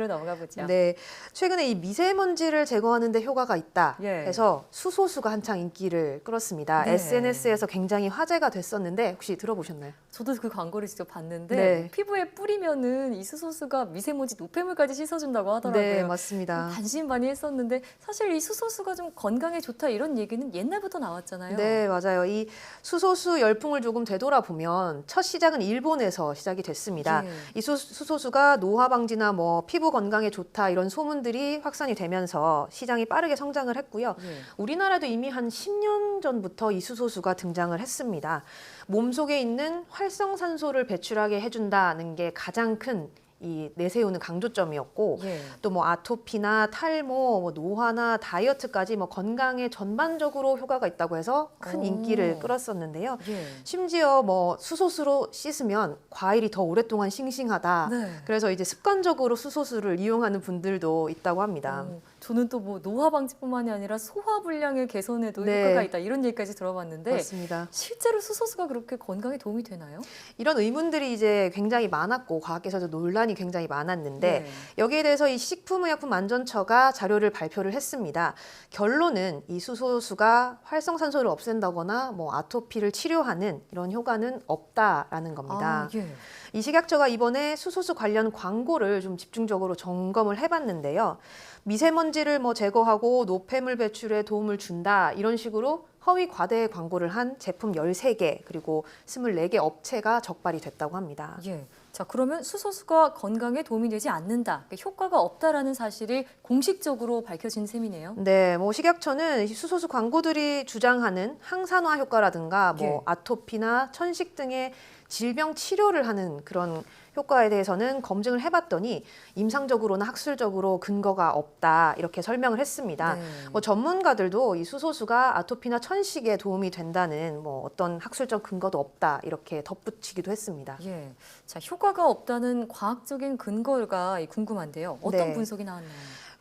넘어가 보죠. 네, 최근에 이 미세먼지를 제거하는 데 효과가 있다 예. 해서 수소수가 한창 인기를 끌었습니다. 네. SNS에서 굉장히 화제가 됐었는데 혹시 들어보셨나요? 저도 그 광고를 직접 봤는데 네. 피부에 뿌리면은 이 수소수가 미세먼지 노폐물까지 씻어준다고 하더라고요. 네, 맞습니다. 반신반의했었는데 사실 이 수소수가 좀 건강에 좋다 이런 얘기는 옛날부터 나왔잖아요. 네, 맞아요. 이 수소수 열풍을 조금 되돌아보면 첫 시작은 일본에서 시작이 됐습니다. 예. 이 수소수가 노화 방지나 뭐 피부 건강에 좋다 이런 소문들이 확산이 되면서 시장이 빠르게 성장을 했고요. 예. 우리나라도 이미 한 10년 전부터 이 수소수가 등장을 했습니다. 몸속에 있는 활성산소를 배출하게 해준다는 게 가장 큰 이 내세우는 강조점이었고 예. 또 뭐 아토피나 탈모, 뭐 노화나 다이어트까지 뭐 건강에 전반적으로 효과가 있다고 해서 큰 오. 인기를 끌었었는데요. 예. 심지어 뭐 수소수로 씻으면 과일이 더 오랫동안 싱싱하다. 네. 그래서 이제 습관적으로 수소수를 이용하는 분들도 있다고 합니다. 저는 또 뭐 노화 방지뿐만이 아니라 소화 불량의 개선에도 네. 효과가 있다 이런 얘기까지 들어봤는데 맞습니다. 실제로 수소수가 그렇게 건강에 도움이 되나요? 이런 의문들이 이제 굉장히 많았고 과학계에서도 논란이 굉장히 많았는데 네. 여기에 대해서 이 식품의약품안전처가 자료를 발표를 했습니다. 결론은 이 수소수가 활성산소를 없앤다거나 뭐 아토피를 치료하는 이런 효과는 없다라는 겁니다. 아, 예. 이 식약처가 이번에 수소수 관련 광고를 좀 집중적으로 점검을 해봤는데요. 미세먼지를 뭐 제거하고 노폐물 배출에 도움을 준다 이런 식으로 허위 과대 광고를 한 제품 13개 그리고 24개 업체가 적발이 됐다고 합니다. 예. 자, 그러면 수소수가 건강에 도움이 되지 않는다, 효과가 없다라는 사실이 공식적으로 밝혀진 셈이네요. 네, 뭐 식약처는 이 수소수 광고들이 주장하는 항산화 효과라든가 뭐 예. 아토피나 천식 등의 질병 치료를 하는 그런 효과에 대해서는 검증을 해봤더니 임상적으로나 학술적으로 근거가 없다 이렇게 설명을 했습니다. 네. 뭐 전문가들도 이 수소수가 아토피나 천식에 도움이 된다는 뭐 어떤 학술적 근거도 없다 이렇게 덧붙이기도 했습니다. 예. 자, 효과가 없다는 과학적인 근거가 궁금한데요. 어떤 네. 분석이 나왔나요?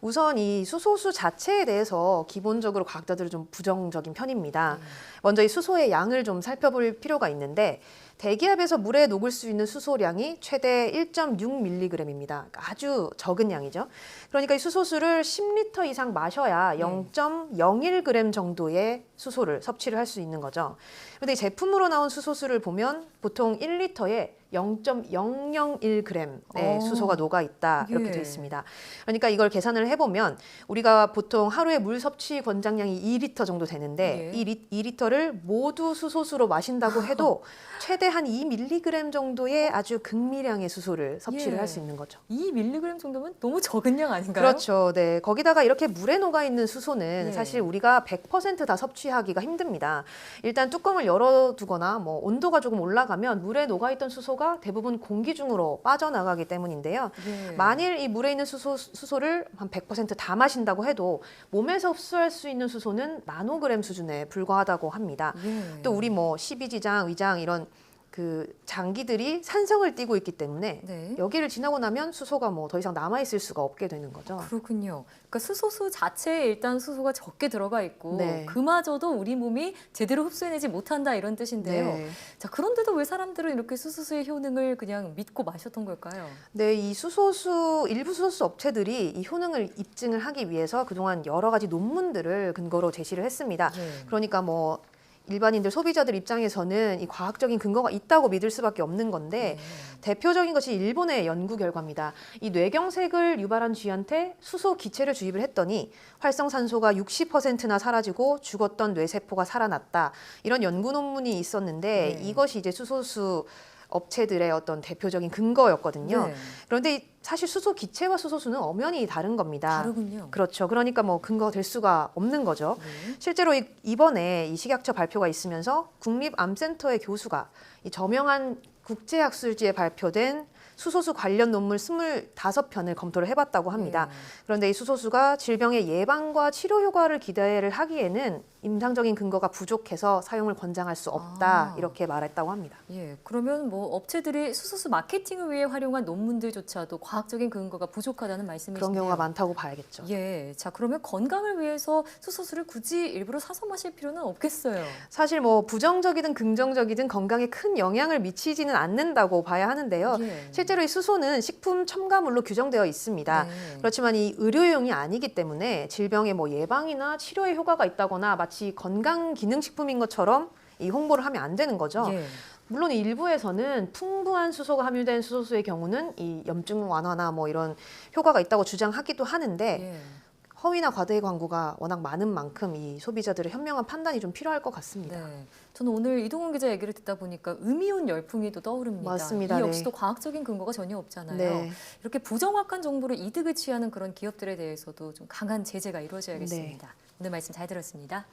우선 이 수소수 자체에 대해서 기본적으로 과학자들은 좀 부정적인 편입니다. 먼저 이 수소의 양을 좀 살펴볼 필요가 있는데 대기압에서 물에 녹을 수 있는 수소량이 최대 1.6mg입니다. 아주 적은 양이죠. 그러니까 이 수소수를 10리터 이상 마셔야 0.01g 정도의 수소를 섭취를 할 수 있는 거죠. 그런데 제품으로 나온 수소수를 보면 보통 1리터에 0.001g의 수소가 녹아 있다 이렇게 예. 돼 있습니다. 그러니까 이걸 계산을 해보면 우리가 보통 하루에 물 섭취 권장량이 2리터 정도 되는데 예. 이 2리터를 모두 수소수로 마신다고 해도 최대 한 2mg 정도의 아주 극미량의 수소를 섭취를 예. 할 수 있는 거죠. 2mg 정도면 너무 적은 양 아닌가요? 그렇죠. 네. 거기다가 이렇게 물에 녹아 있는 수소는 예. 사실 우리가 100% 다 섭취하기가 힘듭니다. 일단 뚜껑을 열어두거나 뭐 온도가 조금 올라가면 물에 녹아 있던 수소가 대부분 공기 중으로 빠져나가기 때문인데요. 예. 만일 이 물에 있는 수소를 한 100%다 마신다고 해도 몸에서 흡수할 수 있는 수소는 나노그램 수준에 불과하다고 합니다. 예. 또 우리 뭐 십이지장, 위장 이런 그 장기들이 산성을 띠고 있기 때문에 네. 여기를 지나고 나면 수소가 뭐 더 이상 남아 있을 수가 없게 되는 거죠. 그렇군요. 그러니까 수소수 자체에 일단 수소가 적게 들어가 있고 네. 그마저도 우리 몸이 제대로 흡수해내지 못한다 이런 뜻인데요. 네. 자, 그런데도 왜 사람들은 이렇게 수소수의 효능을 그냥 믿고 마셨던 걸까요? 네, 이 일부 수소수 업체들이 이 효능을 입증을 하기 위해서 그동안 여러 가지 논문들을 근거로 제시를 했습니다. 예. 그러니까 뭐 일반인들 소비자들 입장에서는 이 과학적인 근거가 있다고 믿을 수밖에 없는 건데 대표적인 것이 일본의 연구 결과입니다. 이 뇌경색을 유발한 쥐한테 수소 기체를 주입을 했더니 활성산소가 60%나 사라지고 죽었던 뇌세포가 살아났다. 이런 연구 논문이 있었는데 네. 이것이 이제 수소수 업체들의 어떤 대표적인 근거였거든요. 네. 그런데 사실 수소 기체와 수소수는 엄연히 다른 겁니다. 다르군요. 그렇죠. 그러니까 뭐 근거가 될 수가 없는 거죠. 네. 실제로 이번에 이 식약처 발표가 있으면서 국립암센터의 교수가 이 저명한 국제학술지에 발표된 수소수 관련 논문 25편을 검토를 해봤다고 합니다. 네. 그런데 이 수소수가 질병의 예방과 치료 효과를 기대를 하기에는 임상적인 근거가 부족해서 사용을 권장할 수 없다 아. 이렇게 말했다고 합니다. 예, 그러면 뭐 업체들이 수소수 마케팅을 위해 활용한 논문들조차도 과학적인 근거가 부족하다는 말씀이신데요. 그런 경우가 많다고 봐야겠죠. 예, 자 그러면 건강을 위해서 수소수를 굳이 일부러 사서 마실 필요는 없겠어요. 사실 뭐 부정적이든 긍정적이든 건강에 큰 영향을 미치지는 않는다고 봐야 하는데요. 예. 실제로 이 수소는 식품 첨가물로 규정되어 있습니다. 네. 그렇지만 이 의료용이 아니기 때문에 질병의 뭐 예방이나 치료에 효과가 있다거나 마치 건강기능식품인 것처럼 이 홍보를 하면 안 되는 거죠. 예. 물론 일부에서는 풍부한 수소가 함유된 수소수의 경우는 이 염증 완화나 뭐 이런 효과가 있다고 주장하기도 하는데 예. 허위나 과대 광고가 워낙 많은 만큼 이 소비자들의 현명한 판단이 좀 필요할 것 같습니다. 네. 저는 오늘 이동훈 기자 얘기를 듣다 보니까 음이온 열풍이 또 떠오릅니다. 맞습니다. 이 네. 역시도 과학적인 근거가 전혀 없잖아요. 네. 이렇게 부정확한 정보로 이득을 취하는 그런 기업들에 대해서도 좀 강한 제재가 이루어져야겠습니다. 네. 오늘 말씀 잘 들었습니다.